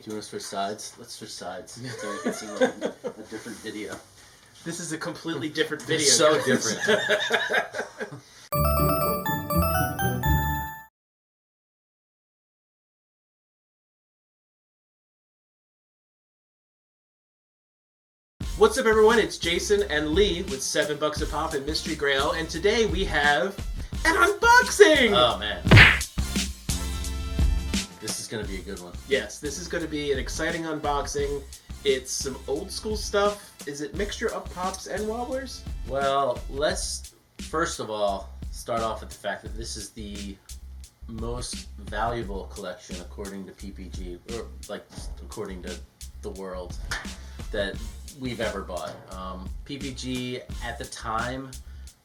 Do you want to switch sides? Let's switch sides. So I can see like a different video. This is a completely different video. It's so different. What's up, everyone? It's Jason and Lee with $7 a pop and Mystery Grail, and today we have an unboxing! Oh, man. This is going to be a good one. Yes, this is going to be an exciting unboxing. It's some old school stuff. Is it mixture of Pops and Wobblers? Well, let's first of all start off with the fact that this is the most valuable collection according to PPG, or like according to the world, that we've ever bought. PPG at the time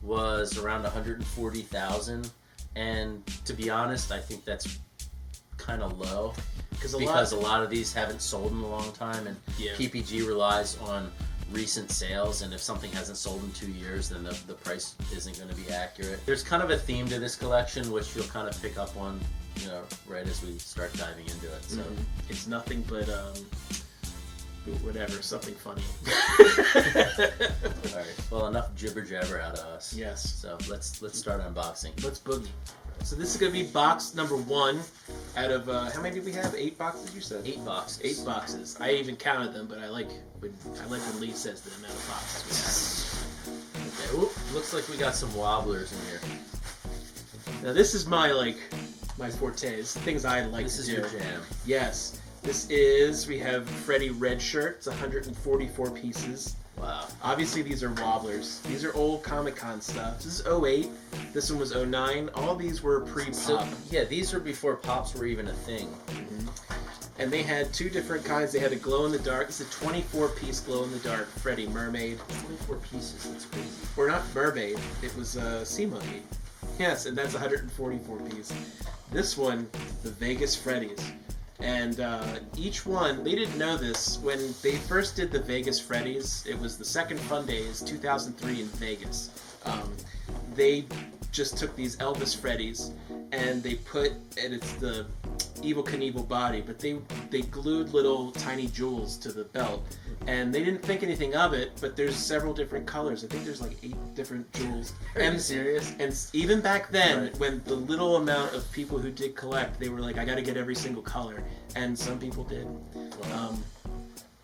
was around 140,000, and to be honest, I think that's kind of low because a lot of these haven't sold in a long time, and PPG relies on recent sales, and if something hasn't sold in 2 years, then the price isn't going to be accurate. There's kind of a theme to this collection, which you'll kind of pick up on, you know, right as we start diving into it. So it's nothing but whatever, something funny. All right. Well, enough jibber jabber out of us. Yes. So let's start unboxing. Let's boogie. So this is going to be box number 1 out of, how many did we have? 8 boxes, you said? 8 boxes. 8 boxes. I even counted them, but I like when Lee says the amount of boxes we have. Okay. Oop, looks like we got some Wobblers in here. Now this is my forte. This is things I like This to is do. your jam. Yes. We have Freddy Red Shirt. It's 144 pieces. Wow. Obviously, these are Wobblers. These are old Comic-Con stuff. This is 08. This one was 09. All these were pre-Pop. So, yeah, these were before Pops were even a thing. Mm-hmm. And they had 2 different kinds. They had a glow-in-the-dark. It's a 24-piece glow-in-the-dark Freddy Mermaid. 24 pieces. That's crazy. Or not Mermaid. It was Sea Monkey. Yes, and that's 144 piece. This one, the Vegas Freddys. And each one, they didn't know this, when they first did the Vegas Freddys, it was the second Fun Days, 2003 in Vegas. They just took these Elvis Freddys, and they put, and it's the Evel Knievel body, but they glued little tiny jewels to the belt. And they didn't think anything of it, but there's several different colors. I think there's like 8 different jewels. Are you serious? And even back then, Right. when the little amount of people who did collect, they were like, I gotta get every single color. And some people did. Wow.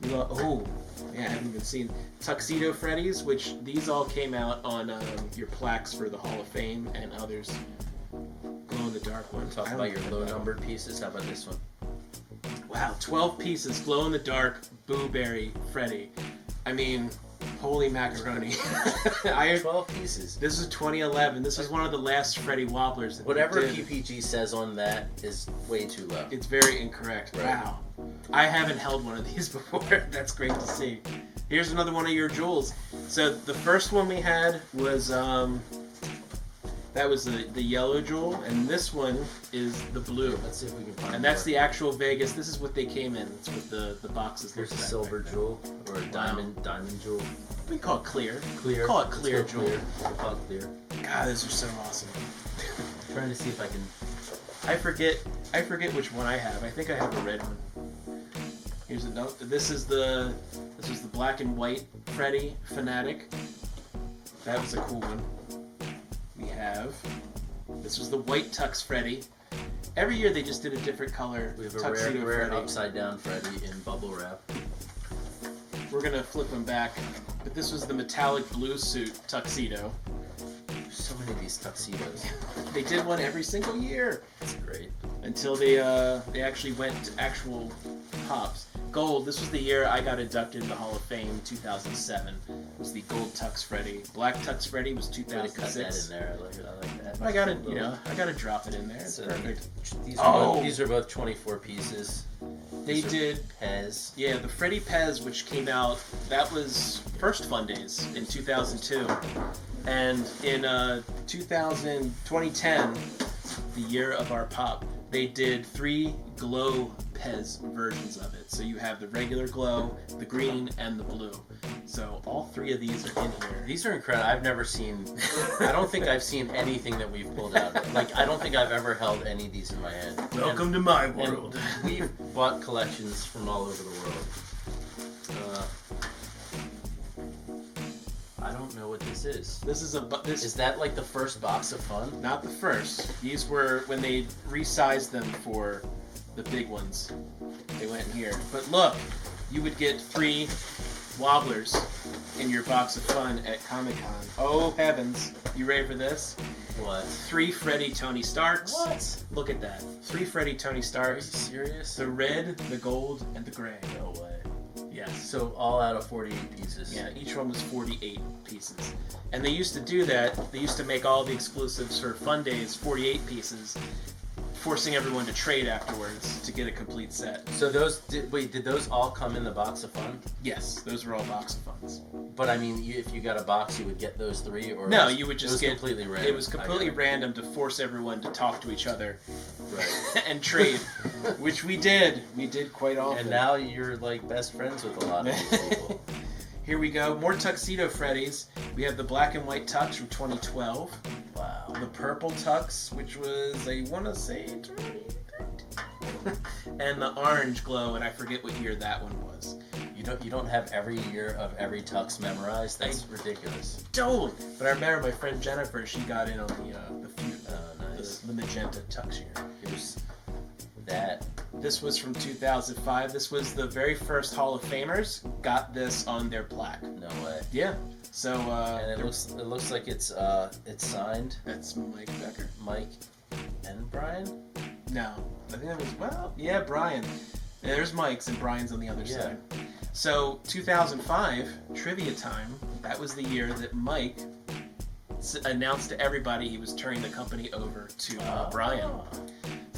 I haven't even seen Tuxedo Freddy's, which these all came out on your plaques for the Hall of Fame and others. Glow-in-the-dark one. Talk about your low-numbered pieces. How about this one? Wow, 12 pieces, glow-in-the-dark, Boo-Berry Freddy. I mean, holy macaroni. 12 pieces. This is 2011. This was one of the last Freddy Wobblers. Whatever PPG says on that is way too low. It's very incorrect. Right. Wow. I haven't held one of these before. That's great to see. Here's another one of your jewels. So the first one we had was that was the yellow jewel, and this one is the blue. Let's see if we can find And that's more. the actual Vegas. This is what they came in. It's what the boxes. Here's a look like silver right jewel, or a diamond jewel. now. We call it clear. Clear. Call it clear Let's go jewel. clear. We'll call it clear. God, those are so awesome. I'm trying to see if I can. I forget which one I have. I think I have a red one. Here's a note. This is the black and white Freddy Fanatic. That was a cool one. This was the white Tux Freddy. Every year they just did a different color. We have a Tuxedo rare Freddy. upside down Freddy in bubble wrap. We're gonna flip them back. But this was the metallic blue suit tuxedo. There's so many of these tuxedos. They did one every single year. That's great. Until they actually went to actual Pops. Gold, this was the year I got inducted in the Hall of Fame, 2007. It was the gold Tux Freddy. Black Tux Freddy was Way to cut that 2006. in there. I like that. I gotta drop it in there. It's So, perfect. These are both 24 pieces. They These are did, Pez. yeah, the Freddy Pez, which came out, that was first Fun Days in 2002. And in 2010, the year of our Pop, they did 3 glow Pez versions of it. So you have the regular glow, the green, and the blue. So all three of these are in here. These are incredible. I've never seen... I don't think I've seen anything that we've pulled out. Like, I don't think I've ever held any of these in my hand. Welcome to my world. And we've bought collections from all over the world. I don't know what this is. This is Is that like the first box of fun? Not the first. These were when they resized them for the big ones. They went in here. But look, you would get 3 Wobblers in your box of fun at Comic-Con. Oh heavens. You ready for this? What? 3 Freddy Tony Starks. What? Look at that. 3 Freddy Tony Are you Starks. serious? The red, the gold, and the gray. No way. Yes. So all out of 48 pieces. Yeah, each one was 48 pieces. And they used to do that. They used to make all the exclusives for Fun Days 48 pieces, forcing everyone to trade afterwards to get a complete set. So those did those all come in the box of fun? Yes, those were all box of funs. But I mean, if you got a box, you would get those 3, or No, you would just it was get completely random. It was completely random to force everyone to talk to each other, Right. and trade, which we did. We did quite often. And now you're like best friends with a lot of these people. Here we go. More Tuxedo Freddys. We have the black and white Tux from 2012. Wow. The purple Tux, which was, I want to say, 2013. And the orange glow, and I forget what year that one was. You don't have every year of every Tux memorized? That's ridiculous. Don't! But I remember my friend Jennifer, she got in on the few, Nice. the magenta Tux year. Here's that. This was from 2005. This was the very first Hall of Famers got this on their plaque. No way. Yeah. So And it looks like it's signed. that's Mike Becker. Mike and Brian? No, I think that was yeah, Brian. Yeah, there's Mike's and Brian's on the other Yeah. side. So 2005 trivia time. That was the year that Mike announced to everybody he was turning the company over to Brian.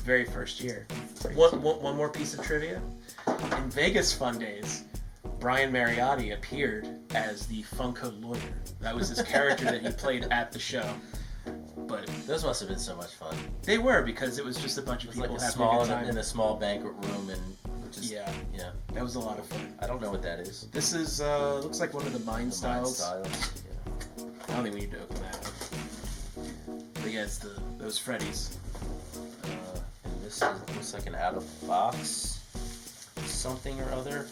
Very first year. One more piece of trivia. In Vegas Fun Days, Brian Mariotti appeared as the Funko lawyer. That was his character that he played at the show. But Those must have been so much fun. they were, because it was just a bunch of It was people like a having small a good time. in a small banquet room, and just Yeah. yeah. That was a lot of fun. I don't know what that is. This is looks like one of the Mind The Styles. Mind Styles. Yeah. I don't think we need to open that up. But yeah, it's those Freddys. And this looks like an out of box something or other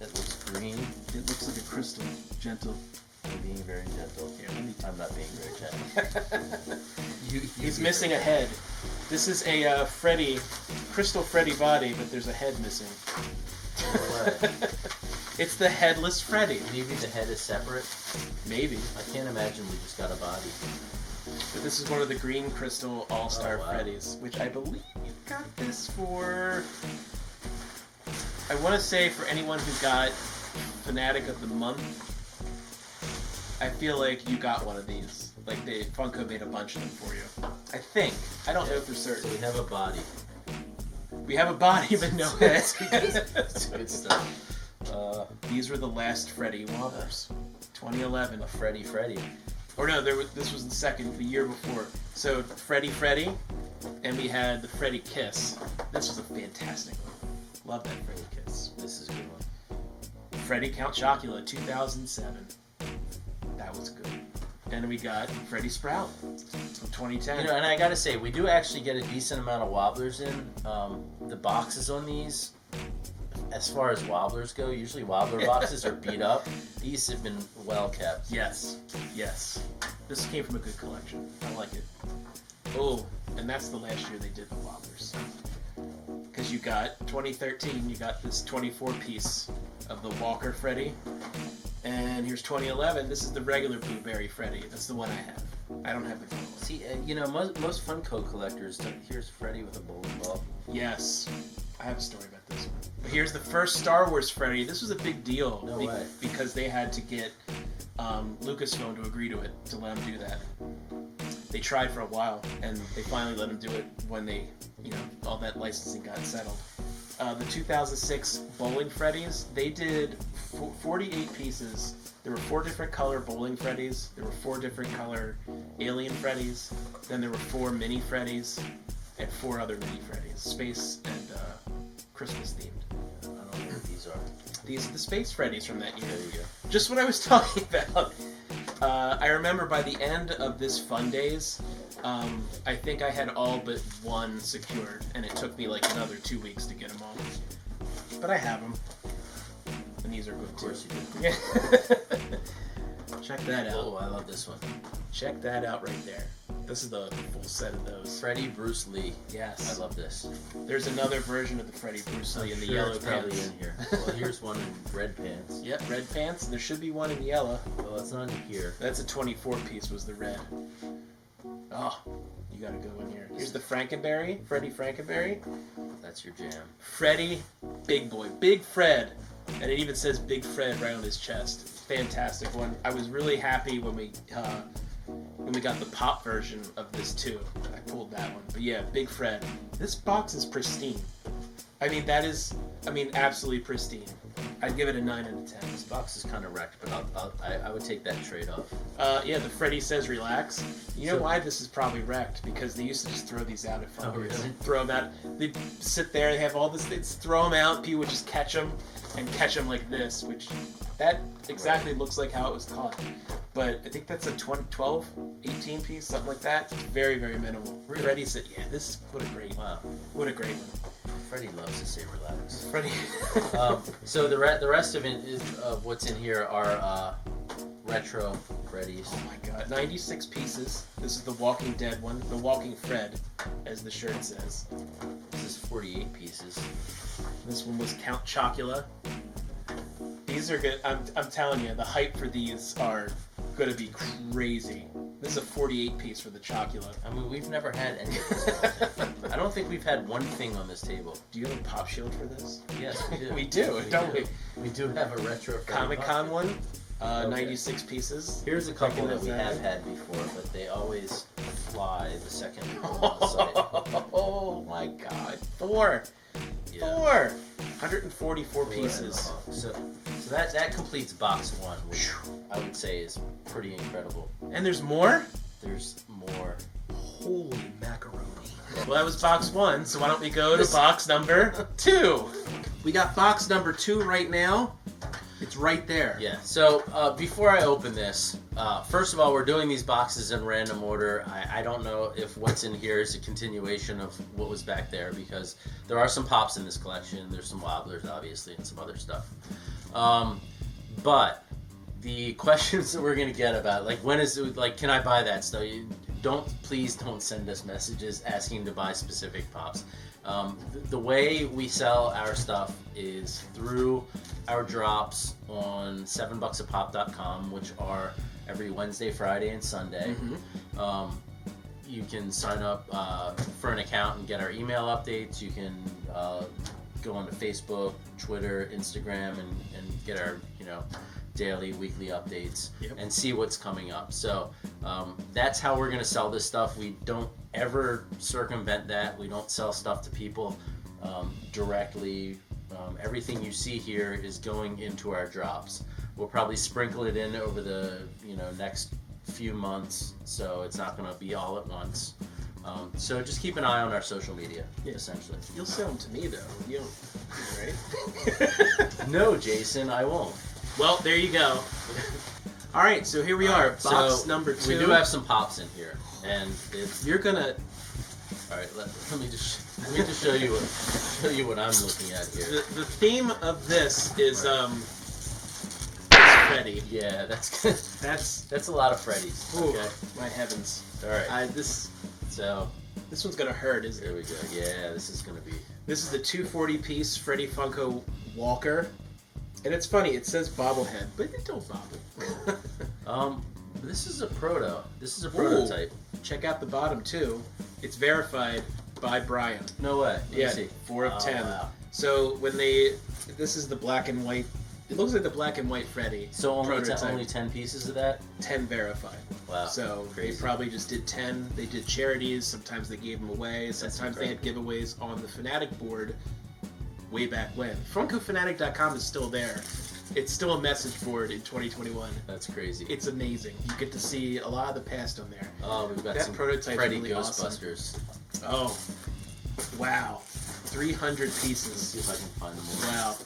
that looks green. It looks like a crystal, gentle. I'm being very gentle. Here, I'm not being very gentle. He's missing a head. This is a crystal Freddy body, but there's a head missing. It's the headless Freddy. Maybe the head is separate. Maybe. I can't imagine we just got a body. But this is one of the green crystal all-star Oh, wow. Freddys, which I believe you got this for... I want to say for anyone who got Fanatic of the Month, I feel like you got one of these. Like, Funko made a bunch of them for you. I think. I don't know for So certain. we have a body. We have a body, but no head. That's good stuff. These were the last Freddy Wobblers. 2011. A Freddy Freddy. Or no, this was the year before. So Freddy Freddy, and we had the Freddy Kiss. This was a fantastic one. Love that Freddy Kiss. This is a good one. Freddy Count Chocula, 2007. That was good. And we got Freddy Sprout from 2010. You know, and I gotta say, we do actually get a decent amount of Wobblers in. The boxes on these, as far as Wobblers go, usually Wobbler boxes are beat up. These have been well kept. Yes. This came from a good collection. I like it. Oh, and that's the last year they did the Wobblers. Because you got, 2013, you got this 24-piece of the Walker Freddy. And here's 2011, this is the regular Blueberry Freddy. That's the one I have. I don't have the gold one. See, you know, most Funko collectors, here's Freddy with a bowling ball. Yes. I have a story about this one. But here's the first Star Wars Freddy. This was a big deal. No way. Because they had to get Lucasfilm to agree to it, to let them do that. They tried for a while, and they finally let them do it when they, all that licensing got settled. The 2006 Bowling Freddys, they did 48 pieces. There were 4 different color Bowling Freddys. There were 4 different color Alien Freddys. Then there were 4 Mini Freddys and 4 other Mini Freddys. Space and Christmas themed. I don't know what these are. These are the Space Freddys from that year. There you go. Just what I was talking about. I remember by the end of this Fun Days, I think I had all but one secured, and it took me like another 2 weeks to get them all. But I have them. And these are good too. Of course you Yeah. Check that out. Oh, I love this one. Check that out right there. This is the full set of those. Freddy Bruce Lee. Yes. I love this. There's another version of the Freddy Bruce Lee in the yellow it's probably pants. in here. Well, here's one in red pants. Yep, red pants, and there should be one in yellow. Well, it's not in here. That's a 24 piece was the red. Oh, you gotta go in here. Here's the Frankenberry, Freddy Frankenberry. That's your jam. Freddy, big boy, Big Fred. And it even says Big Fred right on his chest. Fantastic one. I was really happy when we got the pop version of this too. I pulled that one. But yeah, Big Fred. This box is pristine. I mean, absolutely pristine. I'd give it a 9 out of 10. This box is kind of wrecked, but I would take that trade off. Yeah, the Freddy says relax. You know why this is probably wrecked? Because they used to just throw these out at Funko. Oh, really? Throw them out. They'd sit there, they have all this, they'd throw them out, people would just catch them, and catch them like this, which that exactly looks like how it was caught. But I think that's a 12, 18 piece, something like that. Very, very minimal. Really? Freddy said, yeah, what a great one. Freddie loves to say relax. Freddy. So the rest of it is what's in here are retro Freddys. Oh my god, 96 pieces. This is the Walking Dead one, the Walking Fred, as the shirt says. This is 48 pieces. This one was Count Chocula. These are good. I'm telling you, the hype for these are going to be crazy. This is a 48 piece for the Chocula. I mean, we've never had any of this. I don't think we've had one thing on this table. Do you have a pop shield for this? Yes, we do. We do, don't we? We do have a retro Freddy Comic-Con pop. one, Okay. 96 pieces. Here's a couple that we Recognize have that? had before, but they always fly the second we go on the site. Oh my god. Four. 144 pieces. So that completes box one, which I would say is pretty incredible. And there's more? There's more. Holy macaroni. Well, that was box one, so why don't we go to box number 2? We got box number 2 right now. It's right there. Yeah, so before I open this, first of all, we're doing these boxes in random order. I don't know if what's in here is a continuation of what was back there, because there are some Pops in this collection. There's some Wobblers, obviously, and some other stuff. But the questions that we're going to get about, like, when is it, like, can I buy that stuff? Please don't send us messages asking to buy specific Pops. The way we sell our stuff is through our drops on $7bucksapop.com, which are every Wednesday, Friday, and Sunday. Mm-hmm. You can sign up for an account and get our email updates. You can go onto Facebook, Twitter, Instagram, and get our daily, weekly updates and see what's coming up. So that's how we're going to sell this stuff. We don't ever circumvent that. We don't sell stuff to people directly. Everything you see here is going into our drops. We'll probably sprinkle it in over the next few months, so it's not going to be all at once. So just keep an eye on our social media, essentially. You'll sell them to me, though. You don't, right? No, Jason, I won't. Well, there you go. All right, so here we are, box number 2. We do have some Pops in here, and you're gonna. All right, let me just show you what I'm looking at here. The theme of this is Freddy. Yeah, that's a lot of Freddys. Ooh, okay, my heavens. All right. This one's gonna hurt, isn't it? There we go. Yeah, this is gonna be. This is the 240-piece Freddy Funko Walker, and it's funny. It says bobblehead, but it don't bobble. This is a proto. This is a prototype. Ooh, check out the bottom too. It's verified by Brian. No way. Let me see. 4 of 10. Wow. So this is the black and white. It looks like the black and white Freddy. So only 10 pieces of that? 10 verified. Wow. So crazy. They probably just did 10. They did charities. Sometimes they gave them away. Sometimes they had giveaways on the Fanatic board way back when. FunkoFanatic.com is still there. It's still a message board in 2021. That's crazy. It's amazing. You get to see a lot of the past on there. Oh, we've got that some prototype Freddy really Ghostbusters. awesome. Oh, wow. 300 Let's see pieces. if I can find them all. Wow.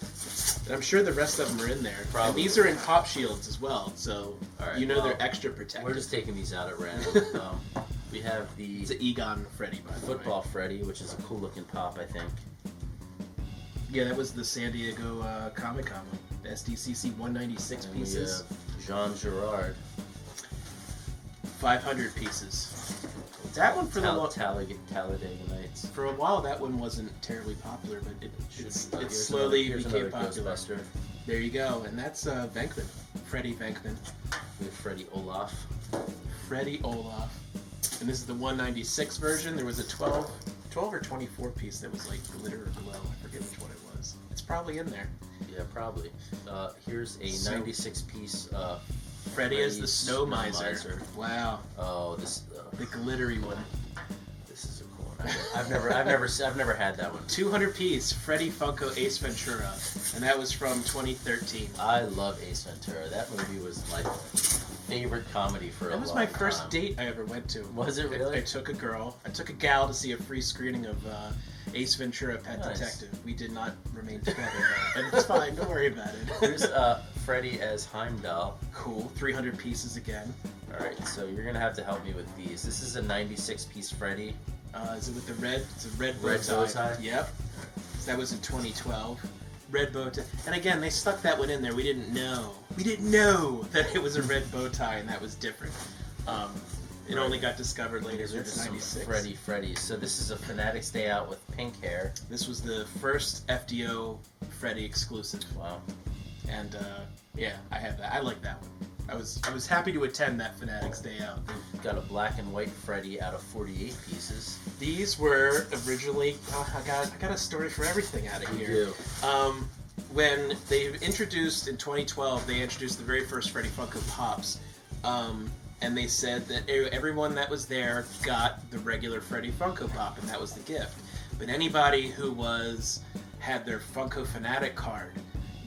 And I'm sure the rest of them are in there. Probably. And these are in pop shields as well, so Alright, you know well, they're extra protected. We're just taking these out at random. We have the It's an Egon Freddy, by the way. Football Freddy, which is a cool looking pop, I think. Yeah, that was the San Diego Comic Con. The SDCC 196 And pieces. we have Jean Girard. 500 pieces. That one for Talladega Nights. for a while, that one wasn't terribly popular, but it Here's slowly here's became another popular. Ghostbuster. There you go, and that's Venkman. Freddy Venkman. We have Freddy Olaf. Freddy Olaf. And this is the 196 version. There was a 12 or 24 piece that was like glitter or glow. I forget which one it was. It's probably in there. Yeah, probably. Here's a So- 96 piece Freddy is the Snow Miser. Wow. Oh, this The glittery one. this is a cool one. I've never had that one. 200 piece Freddy Funko Ace Ventura, and that was from 2013. I love Ace Ventura. That movie was my favorite comedy for a long That time. was my first date I ever went to. Was it really? I took a gal to see a free screening of Ace Ventura: Pet Nice. Detective. We did not remain together though, and it's fine. Don't worry about it. Here's Freddy as Heimdall. Cool. 300 pieces again. All right, so you're gonna have to help me with these. This is a 96 piece Freddy. Is it with the red? It's a red bow Red tie. bow tie? Yep. That was in 2012. Red bow tie. And again, they stuck that one in there. We didn't know. We didn't know that it was a red bow tie, and that was different. It only got discovered later. These are in just some 96. Freddy's. So this is a Fanatics Day Out with pink hair. This was the first FDO Freddy exclusive. Wow. And yeah, I have that. I like that one. I was happy to attend that Fanatics Day Out. We've got a black and white Freddy out of 48 pieces. These were originally. I got a story for everything out of We here. do. When they introduced in 2012, they introduced the very first Freddy Funko Pops, and they said that everyone that was there got the regular Freddy Funko Pop, and that was the gift. But anybody who had their Funko Fanatic card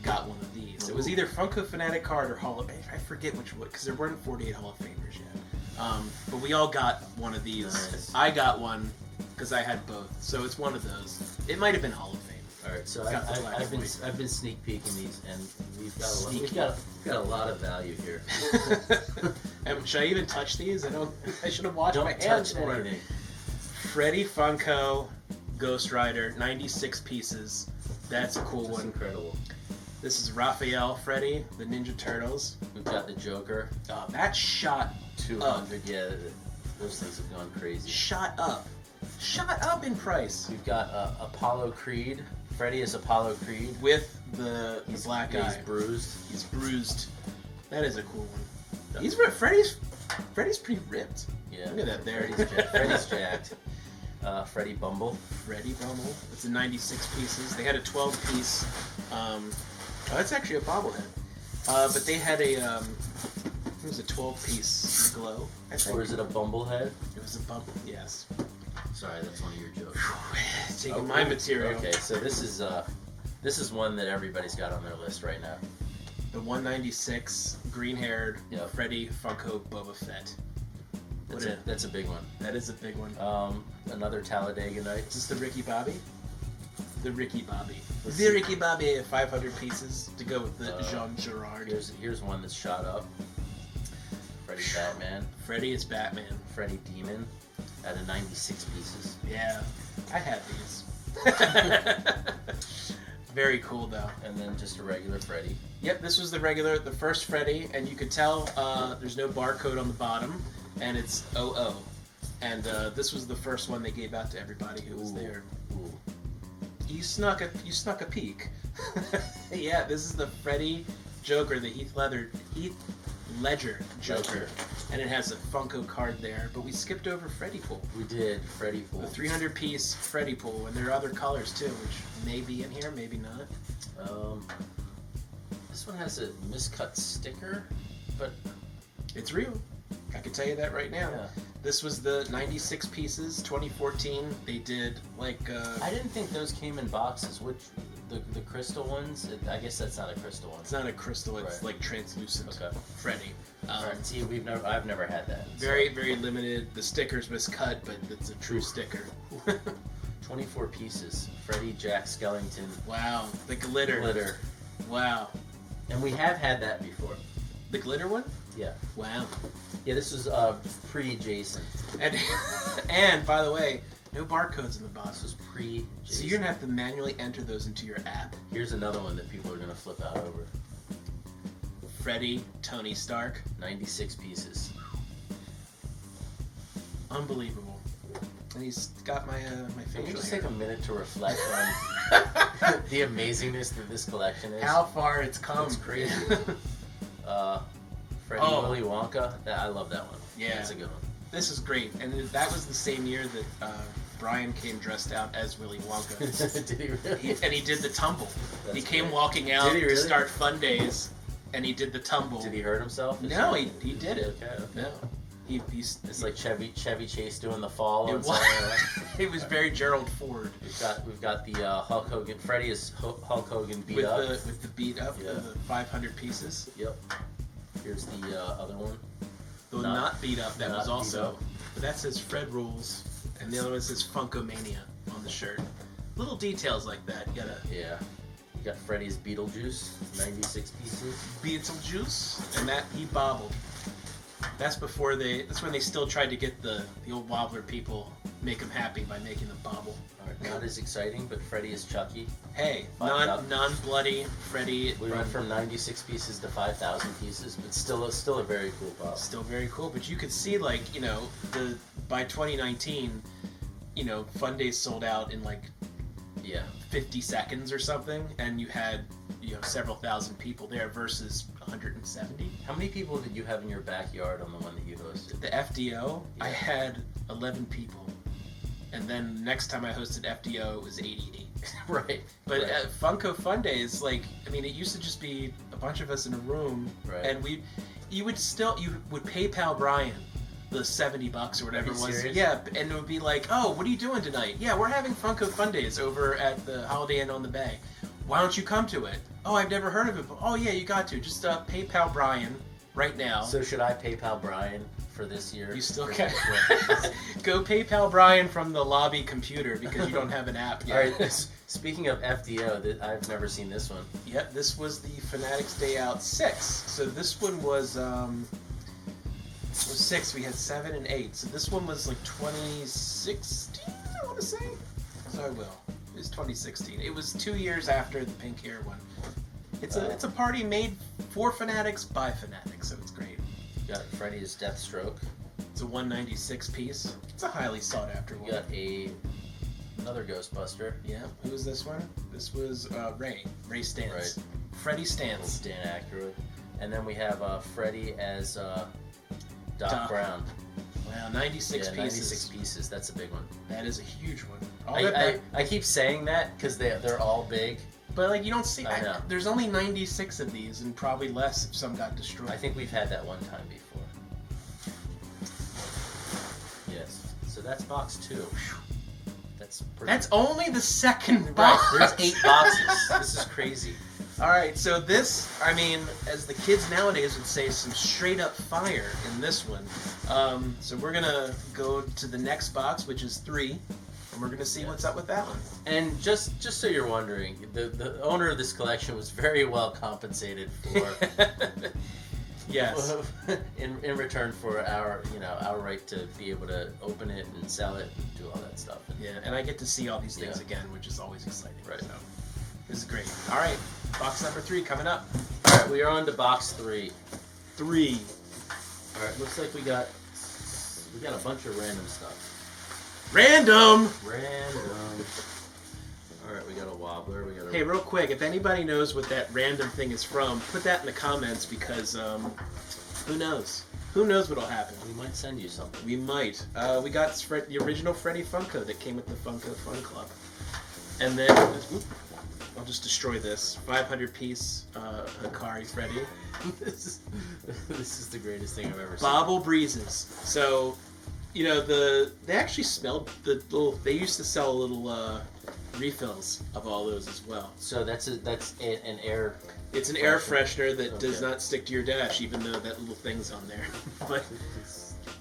got one of these. It was either Funko Fanatic card or Hall of Fame. I forget which one, because there weren't 48 Hall of Famers yet. But we all got one of these. Nice. I got one because I had both, so it's one of those. It might have been Hall of Fame. All right, so Got the black I've and been sneak peeking these, and we've got Sneaky. a lot of value here. Should I even touch these? I should have washed Don't my hands touch for it. anything. Freddy Funko Ghost Rider, 96 pieces. That's a cool That's one. incredible. This is Raphael Freddy, the Ninja Turtles. We've got the Joker, That shot 200. Yeah, those things have gone crazy. shot up in price We've got Apollo Creed. Freddy is Apollo Creed. with the black eye. He's bruised. He's bruised. That is a cool one. That's- He's Freddy's pretty ripped. Yeah. Look at that there. Freddy's jacked. Freddy Bumble. Freddy Bumble. It's a 96 pieces. They had a 12 piece. That's actually a bobblehead. But they had it was a 12 piece glow. I think. Or is it a Bumblehead? It was a bumble. Yes. Sorry, that's one of your jokes. Taking my material. Okay, so this is one that everybody's got on their list right now. The 196 green-haired Yep. Freddy Funko Boba Fett. That's a big one. That is a big one. Another Talladega Is Nights. this the Ricky Bobby? The Ricky Bobby. Let's The see. Ricky Bobby, 500 pieces to go with the Jean Girard. Here's one that's shot up. Freddy Batman. Freddy is Batman. Freddy Demon out of 96 pieces. Yeah, I had these. Very cool though. And then just a regular Freddy. Yep, this was the first Freddy, and you could tell there's no barcode on the bottom, and it's 00. And this was the first one they gave out to everybody who was there. Ooh. You snuck a peek. Yeah, this is the Freddy Joker, the Heath Ledger Joker, and it has a Funko card there. But we skipped over Freddy Pool, We did Freddy Pool. the 300 piece Freddy Pool, and there are other colors too, which may be in here, maybe not. This one has a miscut sticker, but It's real. I can tell you that right now. yeah. This was the 96 pieces, 2014. They did like. I didn't think those came in boxes. Which the crystal ones? I guess that's not a crystal one. It's not a crystal. It's Right. like translucent. Okay. Freddy. Alright, see, I've never had that. Very, very limited. The sticker's miscut, but it's a true sticker. 24 pieces. Freddy, Jack Skellington. Wow, the glitter. Glitter. Wow. And we have had that before. The glitter one? Yeah. Wow. Yeah, this was pre-Jason. And by the way, no barcodes in the box. This was pre-Jason. So you're gonna have to manually enter those into your app. Here's another one that people are gonna flip out over. Freddy, Tony Stark. 96 pieces. Unbelievable. And he's got my Can facial you just hair. take a minute to reflect on the amazingness that this collection is? How far it's come. It's crazy. Freddy Willy Wonka. I love that one. Yeah. That's a good one. This is great. And that was the same year that Brian came dressed out as Willy Wonka. Did he really? And he did the tumble. That's he came great. walking out Did he really? to start Fun Days, and he did the tumble. Did he hurt himself? No, he did it. Okay. No. It's like Chevy Chase doing the fall. It was very Gerald Ford. We've got the Hulk Hogan. Freddy is Hulk Hogan beat up with the beat up, Yeah. the 500 pieces. Yep. Here's the other one. The not beat up. That not was also. beat up. But that says Fred Rules, and the other one says Funko Mania on the shirt. Little details like that. You gotta. Yeah. You got Freddy's Beetlejuice, 96 pieces. Beetlejuice, and that he bobbled. That's when they still tried to get the old Wobbler people, make them happy by making them bobble. Alright, not as exciting, but Freddy is Chucky. Hey, Five up. non-bloody Freddy. We went from 96 pieces to 5,000 pieces, but still a very cool pop. Still very cool, but you could see by 2019, Fun Days sold out in 50 seconds or something, and you had several thousand people there versus 170. How many people did you have in your backyard on the one that you hosted? The FDO, Yeah. I had 11 people, and then next time I hosted FDO, it was 88. Right. But right. at Funko Fun Days, it used to just be a bunch of us in a room, Right. and you would PayPal Brian the $70 or whatever Are it you was. serious? Yeah, and it would be like, oh, what are you doing tonight? Yeah, we're having Funko Fun Days over at the Holiday Inn on the Bay. Why don't you come to it? Oh, I've never heard of it. Oh, yeah, you got to. Just PayPal Brian right now. So should I PayPal Brian for this year? You still can. Go PayPal Brian from the lobby computer because you don't have an app yet. All right. Speaking of FDO, I've never seen this one. Yep, this was the Fanatics Day Out 6. So this one was 6. We had 7 and 8. So this one was 2016, I want to say. So I will. It was 2016. It was 2 years after the pink hair one. It's a party made for Fanatics by Fanatics, so it's great. You got Freddy's Deathstroke. It's a 196 piece. It's a highly sought after one. You got another Ghostbuster. Yeah. Who was this one? This was Ray. Ray Stantz. Right. Freddy Stantz. Dan Aykroyd. And then we have Freddy as Doc Brown. Wow, 96 Yeah, pieces. 96 pieces. That's a big one. That is a huge one. I keep saying that because they're all big. But you don't see. I know. There's only 96 of these, and probably less if some got destroyed. I think we've had that one time before. Yes. So that's box 2. That's only the second box. Right. There's 8 boxes. This is crazy. All right. So this, as the kids nowadays would say, some straight up fire in this one. So we're gonna go to the next box, which is 3. And we're going to see what's up with that one. And just so you're wondering, the owner of this collection was very well compensated for Yes. in return for our right to be able to open it and sell it and do all that stuff. Yeah, and I get to see all these things again, which is always exciting. Right. So this is great. All right, box number 3 coming up. All right, we are on to box 3. 3. All right, looks like we got a bunch of random stuff. Random. All right, we got a wobbler. Hey, real quick, if anybody knows what that random thing is from, put that in the comments because who knows? Who knows what'll happen? We might send you something. We might. We got the original Freddy Funko that came with the Funko Fun Club, and then I'll just destroy this 500 piece Hikari Freddy. This is the greatest thing I've ever seen. Bobble Breezes. So. They actually smelled the little. They used to sell little refills of all those as well. So that's an air. It's an air freshener that does not stick to your dash, even though that little thing's on there. But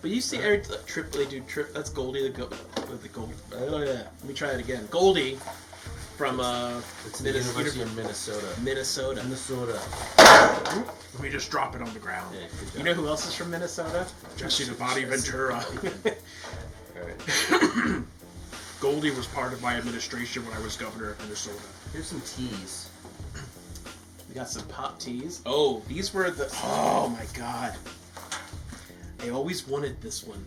But you see, every they do trip. That's Goldie with the gold. Oh yeah. Let me try it again. Goldie from it's the University of Minnesota. Minnesota. Let me just drop it on the ground. Yeah, good job. You know who else is from Minnesota? Jesse the Body Ventura. Alright. Goldie was part of my administration when I was governor of Minnesota. Here's some teas. We got some pop teas. Oh, these were the. Oh my god. I always wanted this one.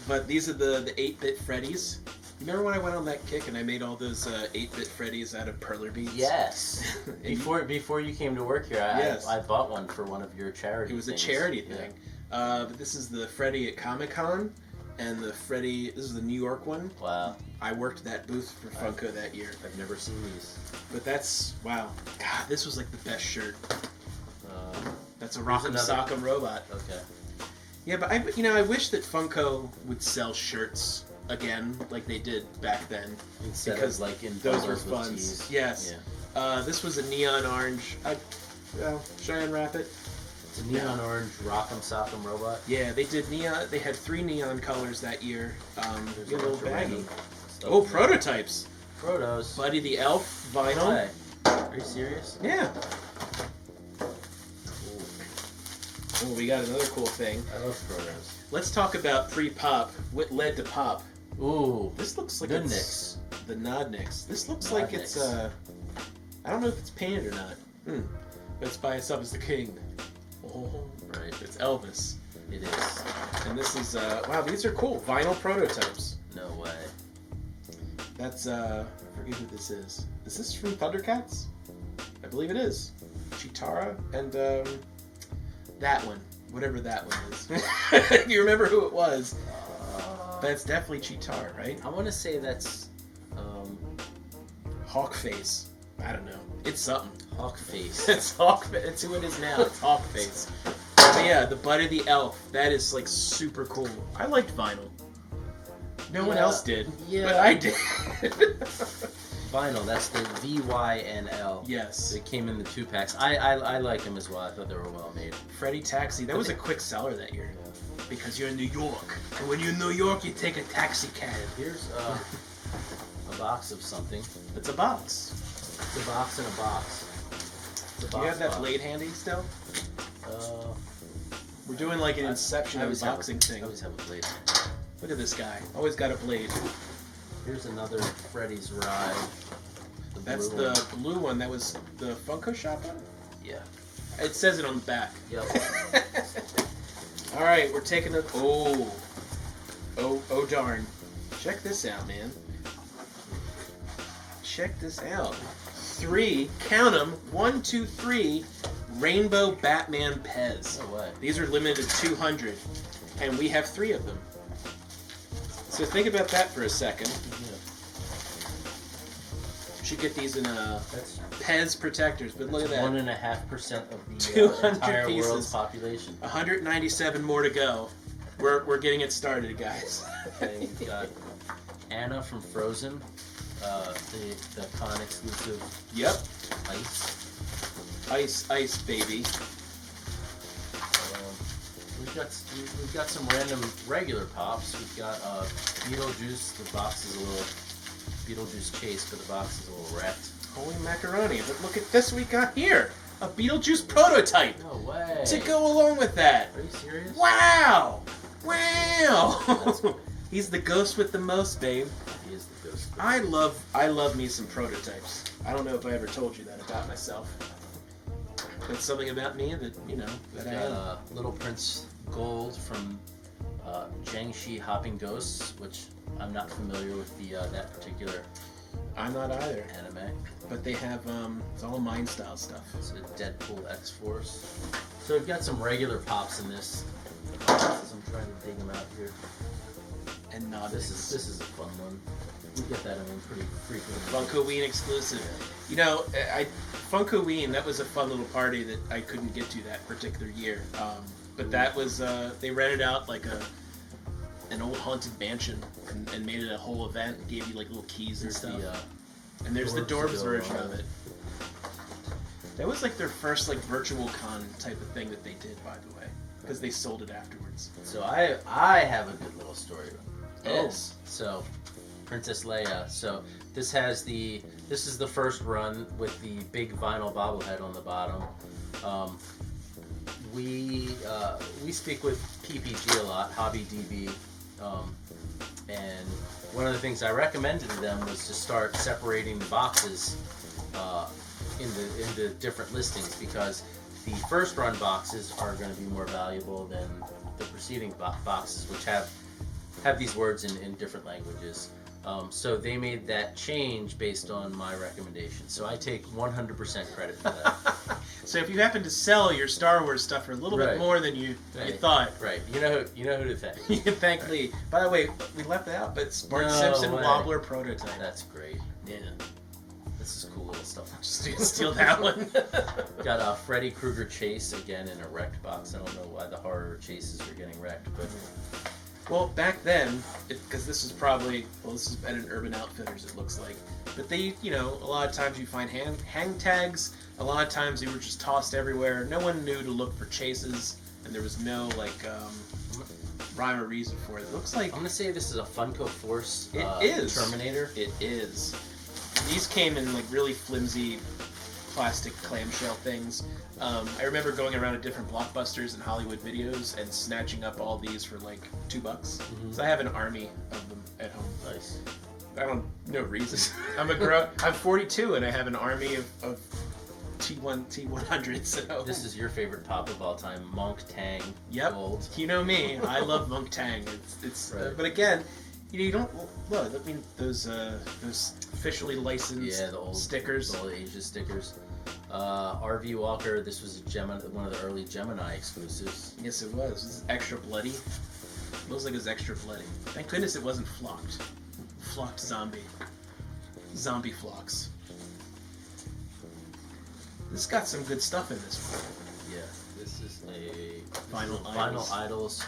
But these are the 8-bit Freddys. You remember when I went on that kick and I made all those 8-bit Freddys out of perler beads? Yes. Before you came to work here, I bought one for one of your charity. It was things. a charity thing. But this is the Freddy at Comic-Con, and the Freddy. This is the New York one. Wow. I worked that booth for Funko that year. I've never seen these. But that's wow. God, this was like the best shirt. That's a Here's Rock'em another- Sock'em robot. Okay. Yeah, but I wish that Funko would sell shirts again like they did back then. Instead Because of like in those were bundles with fun. teas. Yes. Yeah. This was a neon orange. Should I unwrap it? It's a neon orange Rock'em Sock'em robot. Yeah, they did neon. They had 3 neon colors that year. There's Get a little bunch of baggy. random stuff Oh, in there. prototypes. Protos. Buddy the Elf vinyl. No way. Are you serious? Yeah. Cool. Oh, we got another cool thing. I love protos. Let's talk about pre-pop. What led to pop? Ooh. This looks like Nudniks. it's the Nodniks. This looks like it's Nodniks. I don't know if it's painted or not. But it's by itself as the king. Oh, Right. it's Elvis. It is. And this is wow, these are cool. Vinyl prototypes. No way. That's I forget who this is. Is this from Thundercats? I believe it is. Chitara and that one. Whatever that one is. You remember who it was. That's definitely Chitara, right? I want to say that's Hawkface. I don't know. It's something. Hawkface. It's Hawkface. It's who it is now. It's Hawkface. But yeah, the Buddy the Elf. That is like super cool. I liked vinyl. No one Yeah. else did. Yeah. But I did. Vinyl. That's the VYNL. Yes. They came in the 2-packs. I like them as well. I thought they were well made. Freddy Taxi. That was a quick seller that year. Because you're in New York. And when you're in New York, you take a taxi cab. Here's a box of something. It's a box. It's a box in a box. It's a Do box you have that box. blade handy still? Uh, We're doing like an Inception I always have unboxing I thing. always have a blade. Look at this guy. Always got a blade. Here's another Freddy's Ride. The That's blue the one. blue one. That was the Funko Shop one? Yeah. It says it on the back. Yep. All right, we're taking a. Oh, darn! Check this out, man. Check this out. 3, count them. 1, 2, 3. Rainbow Batman Pez. No way. These are limited to 200, and we have 3 of them. So think about that for a second. Yeah. Should get these in That's Pez protectors, but look at that. 1.5% of the 200 entire pieces. world's population. 197 more to go. We're getting it started, guys. Okay, we've got Anna from Frozen, the con exclusive Yep. ice. Ice, baby. We've got some random regular pops. We've got Beetlejuice. The box is a little Beetlejuice Chase, but the box is a little wrecked. Holy macaroni. But look at this we got here. A Beetlejuice prototype. No way. To go along with that. Are you serious? Wow. Wow. That's cool. He's the ghost with the most, babe. He is the ghost. I love me some prototypes. I don't know if I ever told you that about myself. That's something about me that, We've that I am. got Little Prince Gold from Jiangxi Hopping Ghosts, which I'm not familiar with that particular I'm not either. anime. But they have, it's all Mind Style stuff. It's a Deadpool X-Force. So we've got some regular pops in this. As I'm trying to dig them out here. And not This is a fun one. We get that in pretty frequently. Funkoween exclusive. Funkoween, that was a fun little party that I couldn't get to that particular year. But that was, they rented out like an old haunted mansion and made it a whole event and gave you like little keys and There's stuff. the And there's the Dorbs Dorbs to go version along of with it. That was like their first like virtual con type of thing that they did, by the way. because they sold it afterwards. So I have a good little story. Oh. Yes. So Princess Leia. So this is the first run with the big vinyl bobblehead on the bottom. We speak with PPG a lot, Hobby DB, and one of the things I recommended to them was to start separating the boxes into different listings, because the first run boxes are going to be more valuable than the preceding boxes, which have these words in different languages. So they made that change based on my recommendation. So I take 100% credit for that. So if you happen to sell your Star Wars stuff for a little bit more than you thought, right? You know who to thank. You can thank Lee. By the way, we left that out, but Bart Simpson Wobbler Prototype. That's great. Yeah. This is cool little stuff. Just steal that one. Got a Freddy Krueger chase again in a wrecked box. I don't know why the horror chases are getting wrecked, but. Well, back then, because this is at an Urban Outfitters, it looks like. But they, a lot of times you find hang tags. A lot of times they were just tossed everywhere. No one knew to look for chases, and there was no, rhyme or reason for it. It looks like... I'm going to say this is a Funko Force Terminator. It is. These came in, really flimsy plastic clamshell things. I remember going around to different Blockbusters and Hollywood Videos and snatching up all these for $2. Mm-hmm. So I have an army of them at home. Nice. No reason. I'm 42 and I have an army of T100s. So. This is your favorite pop of all time, Monk Tang. Yep. Gold. You know me. I love Monk Tang. It's right. But again, you don't look. I mean those officially licensed stickers. The old Asia stickers. RV Walker. This was one of the early Gemini exclusives. Yes, it was. This is extra bloody. It looks like it's extra bloody. Thank goodness it wasn't flocked. Flocked zombie. Zombie flocks. This got some good stuff in this one. Yeah, this is a Vinyl Idols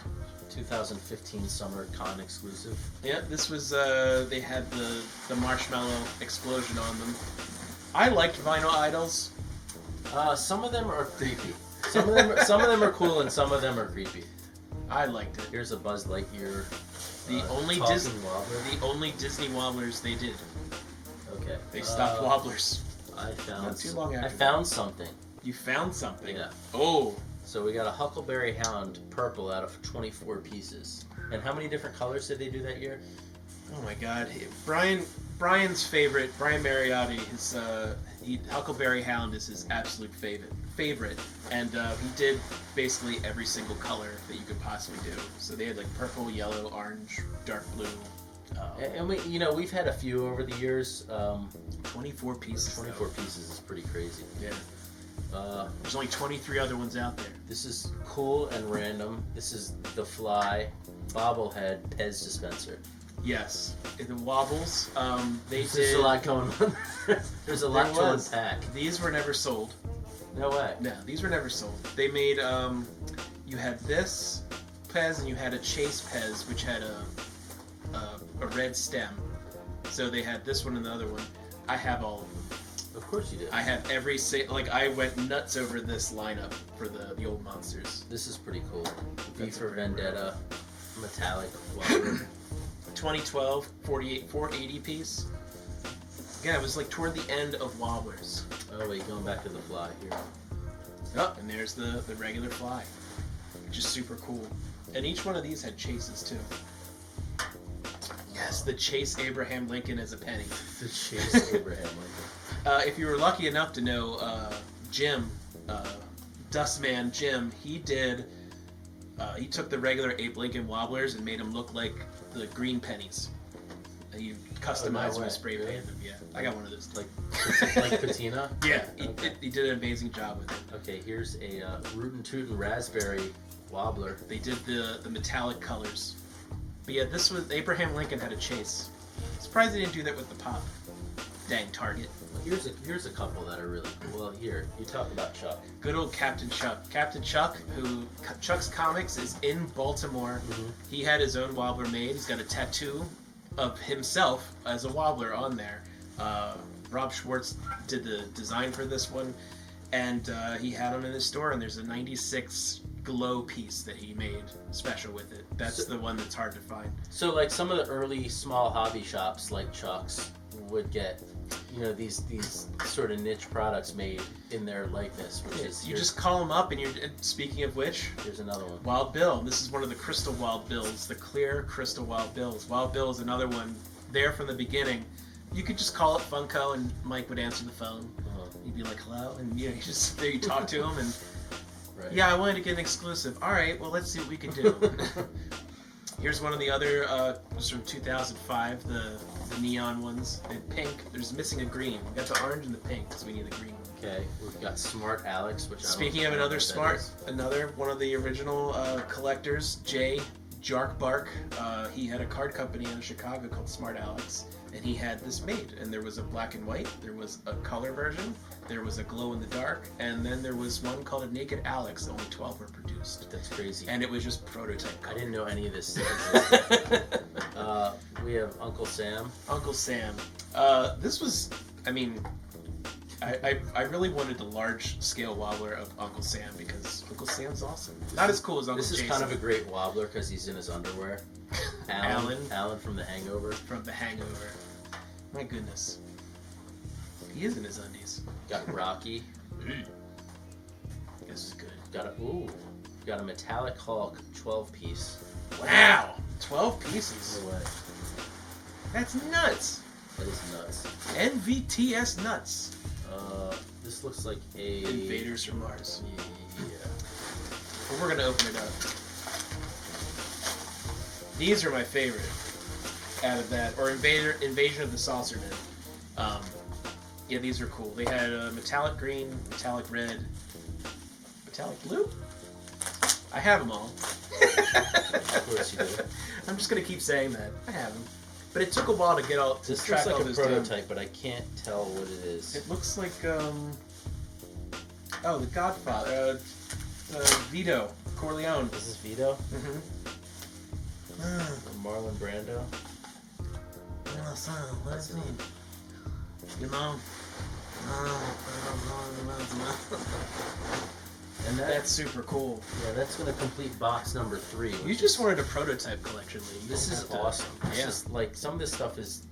2015 Summer Con exclusive. Yeah, this was, they had the marshmallow explosion on them. I liked Vinyl Idols. Some of them are creepy. Some of them are cool and some of them are creepy. I liked it. Here's a Buzz Lightyear. The only Disney Wobblers they did. Okay. They stopped Wobblers. Not too long after I found something. You found something? Yeah. Oh. So we got a Huckleberry Hound purple out of 24 pieces. And how many different colors did they do that year? Oh my God. Brian's favorite, Brian Mariotti, his Huckleberry Hound is his absolute favorite. And he did basically every single color that you could possibly do. So they had purple, yellow, orange, dark blue. And we've had a few over the years. 24 pieces. 24 pieces is pretty crazy. Yeah. There's only 23 other ones out there. This is cool and random. This is the Fly bobblehead Pez dispenser. Yes. In the Wobbles, There's a lot going on. There's a lot to unpack. These were never sold. No way. No, these were never sold. They made, you had this Pez and you had a Chase Pez, which had a red stem. So they had this one and the other one. I have all of them. Of course you did. I have I went nuts over this lineup for the old monsters. This is pretty cool. V for Vendetta, metallic Wobbler. 2012, 480 piece. Again, it was toward the end of Wobblers. Oh wait, going back to the Fly here. Oh, and there's the regular Fly, which is super cool. And each one of these had chases too. Yes, the Chase Abraham Lincoln as a penny. The Chase Abraham Lincoln. If you were lucky enough to know Jim, Dustman Jim, he took the regular Abe Lincoln Wobblers and made them look like the green pennies. And you customized them and spray painted them. Yeah, I got one of those. Like patina? Yeah, he did an amazing job with it. Okay, here's a Rootin' Tootin' Raspberry Wobbler. They did the metallic colors. But yeah, this was Abraham Lincoln had a chase. Surprised they didn't do that with the Pop. Dang, Target. Here's a couple that are really cool. Well, here, you talk about Chuck. Good old Captain Chuck. Captain Chuck, Chuck's Comics is in Baltimore. Mm-hmm. He had his own Wobbler made. He's got a tattoo of himself as a Wobbler on there. Rob Schwartz did the design for this one. And he had them in his store, and there's a 96 glow piece that he made special with it. That's the one that's hard to find. So like some of the early small hobby shops like Chuck's would get, you know, these sort of niche products made in their likeness, which is you just call them up, and speaking of which, here's another one. Wild Bill. This is one of the crystal Wild Bills, the clear crystal Wild Bills. Wild Bill is another one there from the beginning. You could just call it Funko, and Mike would answer the phone. He'd be like, "Hello," and you just there you talk to him, and yeah, I wanted to get an exclusive. All right, well, let's see what we can do. Here's one of the other. It was from 2005. The neon ones. The pink. There's missing a green. We got the orange and the pink because we need the green. Okay, we've got Smart Alex, which speaking of another smart, another one of the original collectors, Jay Jark Bark. He had a card company out of Chicago called Smart Alex, and he had this made. And there was a black and white, there was a color version, there was a glow in the dark, and then there was one called a Naked Alex. Only 12 were produced. That's crazy. And it was just prototype color. I didn't know any of this existed. We have Uncle Sam. Uncle Sam. This was, I mean, I really wanted the large scale wobbler of Uncle Sam because Uncle Sam's awesome. Not as cool as Uncle Jason. This is kind of a great wobbler because he's in his underwear. Alan from The Hangover. From The Hangover. My goodness. He is in his undies. Got Rocky. This is good. Got a metallic Hulk 12 piece. Wow! 12 pieces. No way. That's nuts. That is nuts. NVTS nuts. This looks like a Invaders from Mars. Yeah. But we're gonna open it up. These are my favorite out of that, or Invasion of the Saucermen. Yeah, these are cool. They had a metallic green, metallic red, metallic blue. I have them all. Of course you do. I'm just gonna keep saying that. I have them. But it took a while to get all to this track looks all like a this prototype, down. but I can't tell what it is. It looks like the Godfather, Vito Corleone. This is Vito. Mm-hmm. Or Marlon Brando. What's his name? Your mom. And that's super cool. Yeah, that's gonna complete box number 3. You just wanted a prototype collection, Lee. This is awesome. Yeah. This is like some of this stuff is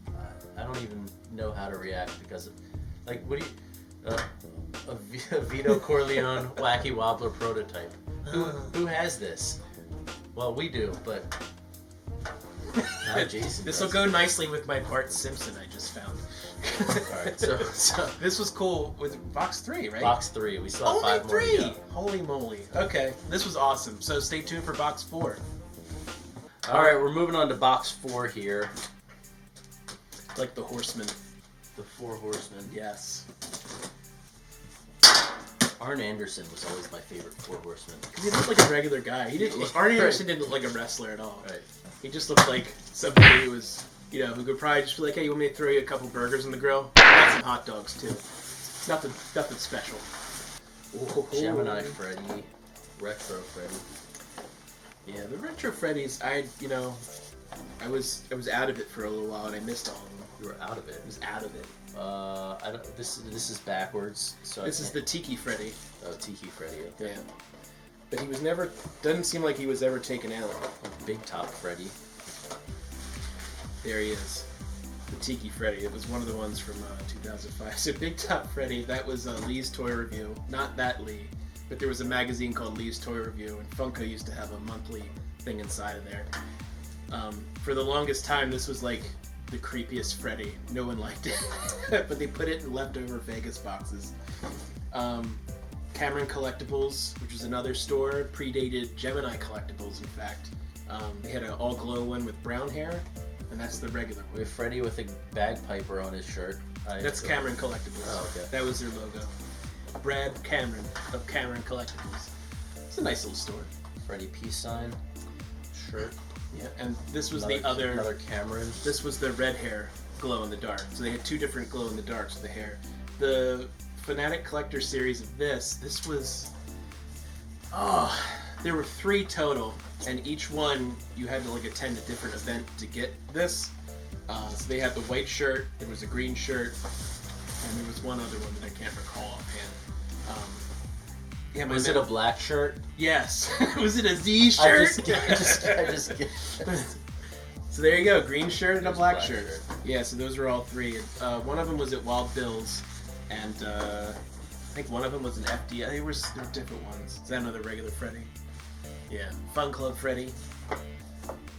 I don't even know how to react because of, like what do you a Vito Corleone wacky wobbler prototype. Who has this? Well, we do, but Jason. This will go nicely with my Bart Simpson I just found. Alright, so this was cool with box 3, right? Box 3. We still have Only 5 more 3! to go. Holy moly. Okay, this was awesome. So stay tuned for box 4. Alright, we're moving on to box 4 here. Like the Horsemen. The 4 Horsemen. Yes. Arn Anderson was always my favorite 4 Horsemen. Because he looked like a regular guy. Arn Anderson didn't look like a wrestler at all. Right. He just looked like somebody who was, you know, who could probably just be like, hey, you want me to throw you a couple burgers on the grill? I got some hot dogs, too. Nothing special. Gemini Freddy. Retro Freddy. Yeah, the Retro Freddies, I was out of it for a little while, and I missed all of them. You were out of it. I was out of it. I don't. This is backwards. So This is the Tiki Freddy. Oh, Tiki Freddy. Okay. Yeah. But he was never. Doesn't seem like he was ever taken out. Big Top Freddy. There he is. The Tiki Freddy. It was one of the ones from 2005. So Big Top Freddy. That was Lee's Toy Review. Not that Lee, but there was a magazine called Lee's Toy Review, and Funko used to have a monthly thing inside of there. For the longest time, this was like the creepiest Freddy. No one liked it, but they put it in leftover Vegas boxes. Cameron Collectibles, which was another store, predated Gemini Collectibles, in fact. They had an all-glow one with brown hair, and that's the regular one. We have Freddy with a bagpiper on his shirt. That's Cameron Collectibles. Oh, okay. That was their logo. Brad Cameron of Cameron Collectibles. It's a nice little store. Freddy peace sign shirt. Yeah, and this was another Cameron. This was the red hair glow in the dark. So they had 2 different glow in the darks with the hair. The Fanatic Collector series of this was, there were 3 total, and each one you had to like attend a different event to get this. So they had the white shirt, there was a green shirt, and there was one other one that I can't recall offhand. Yeah, Was it a black shirt? Yes. Was it a Z shirt? I just So there you go, green shirt and a black black shirt. shirt. Yeah, so those were all three. One of them was at Wild Bill's, and I think one of them was an FD. They were different ones. Is that another regular Freddy? Yeah, Fun Club Freddy.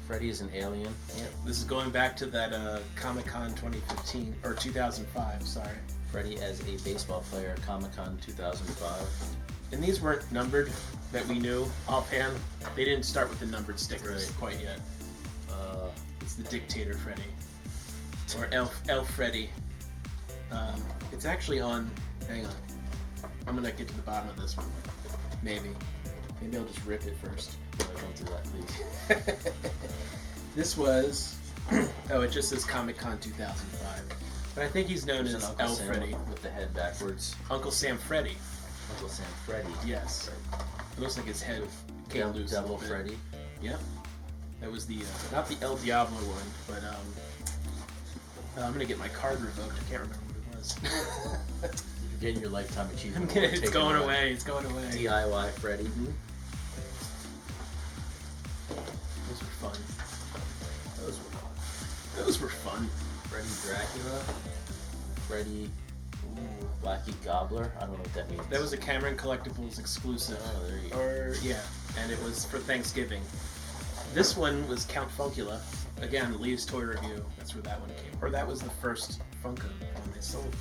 Freddy is an alien. Yeah, this is going back to that Comic-Con 2015 or 2005. Sorry. Freddy as a baseball player, Comic-Con 2005. And these weren't numbered that we knew offhand. They didn't start with the numbered stickers Right. quite yet. It's the Dictator Freddy. Or Elf Freddy. It's actually on... Hang on. I'm gonna get to the bottom of this one. Maybe. Maybe I'll just rip it first. No, don't do that, please. This was... oh, it just says Comic-Con 2005. But I think he's known There's as an Uncle Elf Sam Freddy. with the head backwards. Uncle Sam Freddy. Uncle Sam Freddy. Yes. It looks like his head came loose. Devil Freddy. Yep. That was the, not the El Diablo one, but, I'm gonna get my card revoked. I can't remember what it was. You're getting your lifetime achievement. It's going away. It's going away. DIY Freddy. Mm-hmm. Those were fun. Those were fun. Freddy Dracula. Freddy Wacky Gobbler. I don't know what that means. That was a Cameron Collectibles exclusive. Oh, there you go. Or, yeah. And it was for Thanksgiving. This one was Count Funkula. Again, Lee's Toy Review. That's where that one came. Or that was the first Funko one they sold.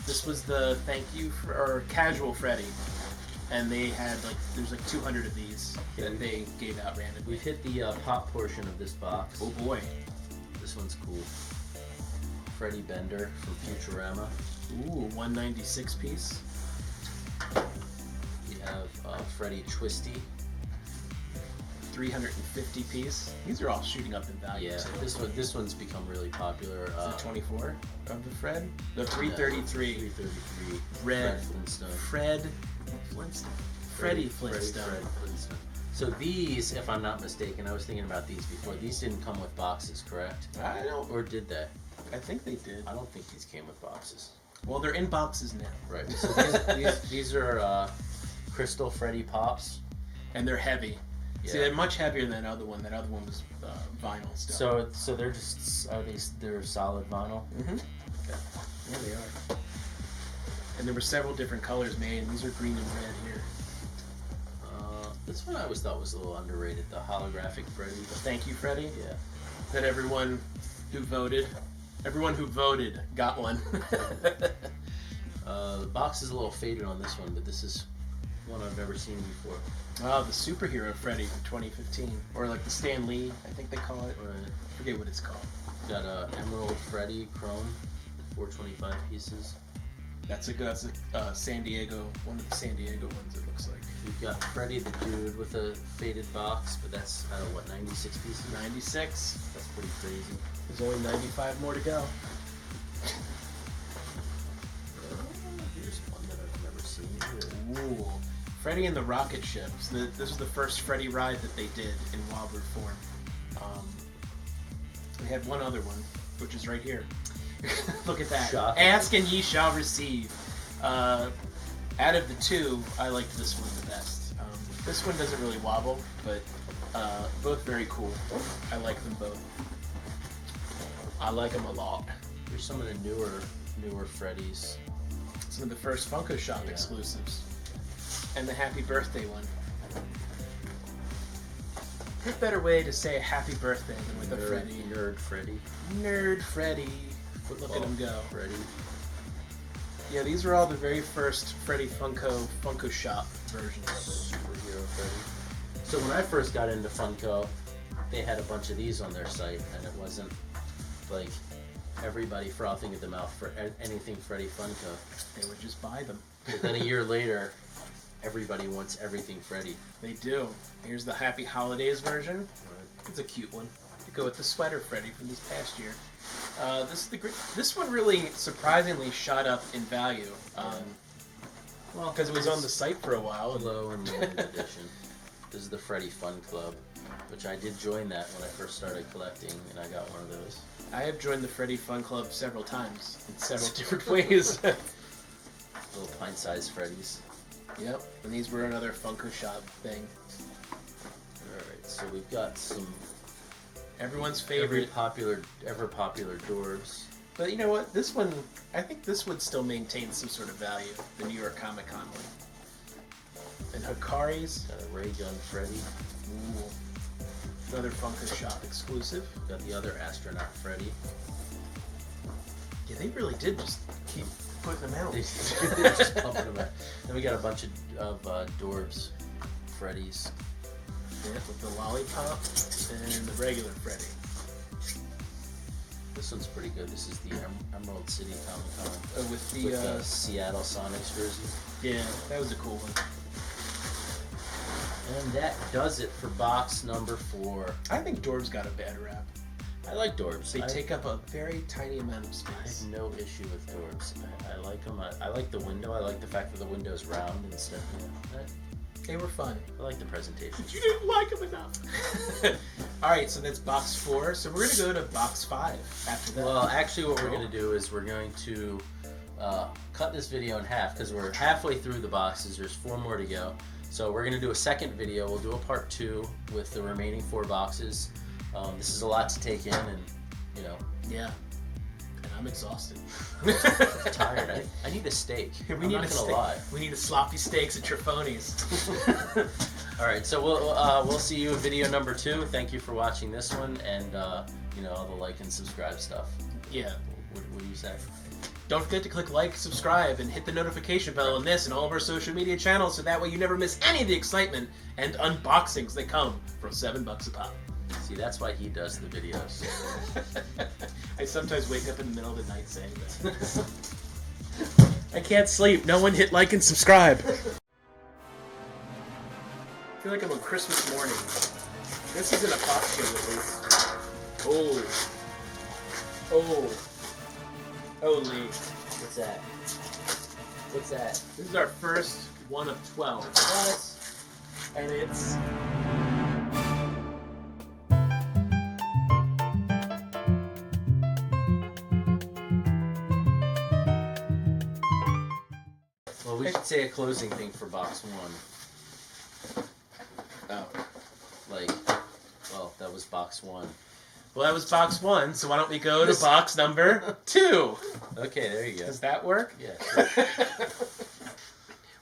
This was the thank you for, or casual Freddy. And they had like, there's like 200 of these that they gave out randomly. We've hit the pop portion of this box. Oh boy. This one's cool. Freddy Bender from Futurama. Ooh, 196 piece. We have Freddy Twisty. 350 piece. These are all shooting up in value Yeah, too. this one's become really popular. Is it 24 of the Fred? No, 333. 333. Red. Fred Flintstone. Fred Flintstone. Freddy Flintstone. Fred Flintstone. So these, if I'm not mistaken, I was thinking about these before. These didn't come with boxes, correct? I don't. Or did they? I think they did. I don't think these came with boxes. Well, they're in boxes now. Right. So these are Crystal Freddy Pops. And they're heavy. Yeah. See, they're much heavier than that other one. That other one was vinyl still. So they're just they're solid vinyl. Mm-hmm. Yeah, they are. And there were several different colors made. These are green and red here. This one I always thought was a little underrated. The holographic Freddy. The Thank You Freddy. Yeah. That everyone who voted got one. The box is a little faded on this one, but this is one I've never seen before. Oh, the Superhero Freddy from 2015, or like the Stan Lee, I think they call it. Right. I forget what it's called. Got Emerald Freddy Chrome, 425 pieces. That's a San Diego, one of the San Diego ones. It looks like. We've got Freddy the Dude with a faded box, but that's 96 pieces. 96. That's pretty crazy. There's only 95 more to go. Here's one that I've never seen. Ooh, Freddy and the Rocket Ships. This is the first Freddy ride that they did in Wobbler form. We had one other one, which is right here. Look at that. Shocking. Ask and ye shall receive. Out of the two, I liked this one the best. This one doesn't really wobble, but both very cool. I like them both. I like them a lot. Here's some of the newer Freddys. Some of the first Funko Shop exclusives. And the Happy Birthday one. What better way to say a happy birthday than with a Freddy? Nerd Freddy. Nerd Freddy. Look at him go. Freddy. Yeah, these are all the very first Freddy Funko Shop versions of it. Superhero Freddy. So when I first got into Funko, they had a bunch of these on their site, and it wasn't like everybody frothing at the mouth for anything Freddy Funko. They would just buy them. But then a year later, everybody wants everything Freddy. They do. Here's the Happy Holidays version. It's a cute one. To go with the sweater Freddy from this past year. This one really surprisingly shot up in value. Well, because it was on the site for a while. Low and limited edition. This is the Freddy Fun Club, which I did join that when I first started collecting, and I got one of those. I have joined the Freddy Fun Club several times in several different ways. Little pint-sized Freddys. Yep, and these were another Funko Shop thing. Alright, so we've got some Everyone's favorite. ever popular dwarves. But you know what? This one, I think this would still maintain some sort of value. The New York Comic Con one. And Hikari's. Got a Ray Gun Freddy. Ooh. Another Funko Shop exclusive. Got the other astronaut Freddy. Yeah, they really did just keep putting them out. They're just pumping them out. Then we got a bunch of dwarves Freddys. Yeah, with the lollipop and the regular Freddy. This one's pretty good. This is the Emerald City Comic Con. With the Seattle Sonics jersey. Yeah, that was a cool one. And that does it for box number 4. I think Dwarves got a bad rap. I like dwarves. They take up a very tiny amount of I space. have no issue with dwarves. I like them. I like the window. I like the fact that the window's round instead. They were fun. I like the presentation. You didn't like them enough. Alright, so that's box 4. So we're going to go to box 5 after that. Well, actually what we're going to do is we're going to cut this video in half because we're halfway through the boxes. There's 4 more to go. So we're going to do a second video. We'll do a part 2 with the remaining 4 boxes. This is a lot to take in and, you know. Yeah. And I'm exhausted. I'm tired. I need a steak. I'm not going to lie. We need a sloppy steaks at Trifoni's. Alright, so we'll see you in video number 2. Thank you for watching this one and, you know, all the like and subscribe stuff. Yeah. What do you say? Don't forget to click like, subscribe, and hit the notification bell on this and all of our social media channels so that way you never miss any of the excitement and unboxings that come for $7 a pop. See, that's why he does the videos. I sometimes wake up in the middle of the night saying that. I can't sleep. No one hit like and subscribe. I feel like I'm on Christmas morning. This isn't a pop show at least. Oh. Oh. Holy. What's that? What's that? This is our first one of 12. What? And it's... Well, we should say a closing thing for box 1. Oh. Like, well, that was box 1. Well, that was box 1, so why don't we go to box number 2? Okay, there you go. Does that work? Yeah. Sure.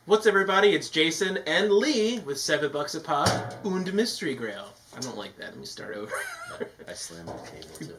What's up, everybody? It's Jason and Lee with $7 a pop and Mystery Grail. I don't like that. Let me start over. I slammed the table too.